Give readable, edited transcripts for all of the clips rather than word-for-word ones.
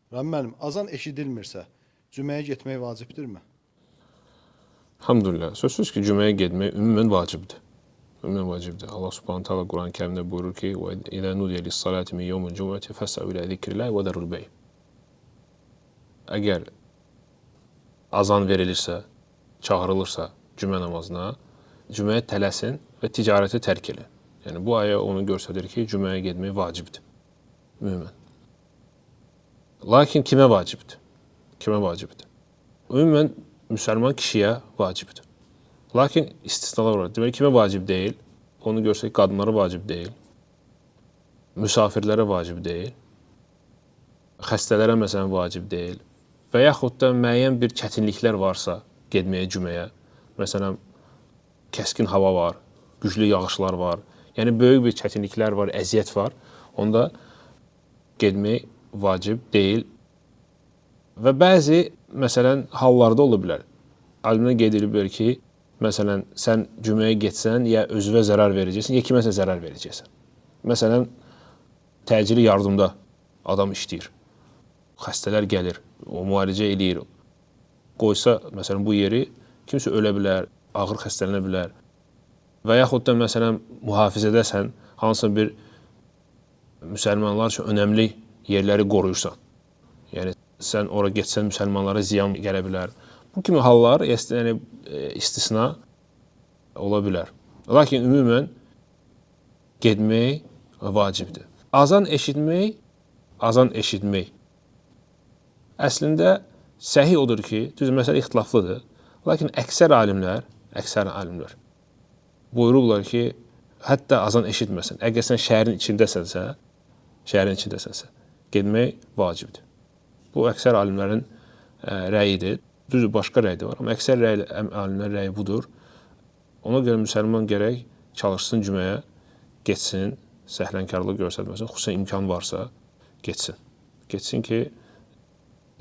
Rəhm müəllim, azan eşidilmirsə, cüməyə getmək vacibdirmi? Elhamdülillah. Sözsüz ki, cüməyə getmək ümumən vacibdir. Ümumən vacibdir. Allah Subhanahu taala Quran-ı Kərimdə buyurur ki: "Və idə nudiyə lis-salati min yawmil cumu'ati fas'au ila zikrillah və darul bey." Əgər azan verilirsə, çağırılırsa cümə namazına, cüməyə tələsin və ticarəti tərk edin. Yəni bu ayə onu göstərir ki, cüməyə getmək vacibdir. Ümumən. Lakin kimə vacibdir? Kimə vacibdir? Ümumən müsəlman kişiyə vacibdir. Lakin istisnalar var. Demək kimə vacib deyil? Onu görsək qadınlara vacib deyil. Müsafirlərə vacib deyil. Xəstələrə məsələn vacib deyil. Və yaxud da müəyyən bir çətinliklər varsa getməyə cüməyə. Məsələn, kəskin hava var, güclü yağışlar var. Yəni böyük bir çətinliklər var, əziyyət var. Onda getmək vacib deyil. Və bəzi, məsələn, hallarda ola bilər. Alimlər qeyd ediblər ki, məsələn, sən cüməyə getsən, ya özünə zərər verəcəksən, ya kiməsə zərər verəcəksən. Məsələn, təcili yardımda adam işləyir. Xəstələr gəlir, o müalicə eləyir. Qoysa, məsələn, bu yeri kimsə ölə bilər, ağır xəstələnə bilər. Və yaxud da, məsələn, mühafizədəsən, hansısa bir müsəlmanlar üçün önəmli yerləri qoruyursan. Yəni, sən ora getsən, müsəlmanlara ziyan gələ bilər. Bu kimi hallar yəni, istisna ola bilər. Lakin ümumən getmək vacibdir. Azan eşitmək əslində səhih odur ki, düz məsələ ixtilaflıdır. Lakin əksər alimlər buyururlar ki, hətta azan eşitməsin. Əgər sən şəhərin içindəsənsə, getmək vacibdir. Bu, əksər alimlərin rəyidir. Düzdür, başqa rəyi də var. Amma əksər alimlərin rəyi budur. Ona görə müsəlman gərək çalışsın cüməyə, getsin, səhlənkarlıq göstərməsin. Xüsusən imkan varsa, getsin. Getsin ki,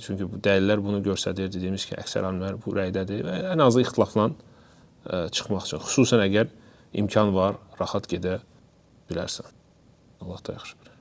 çünki bu dəlillər bunu göstərir. Dediyimiz ki, əksər alimlər bu rəydədir və ən azı ixtilafla çıxmaq üçün. Xüsusən əgər imkan var, rahat gedə bilərsən. Allah da yaxşı bilir.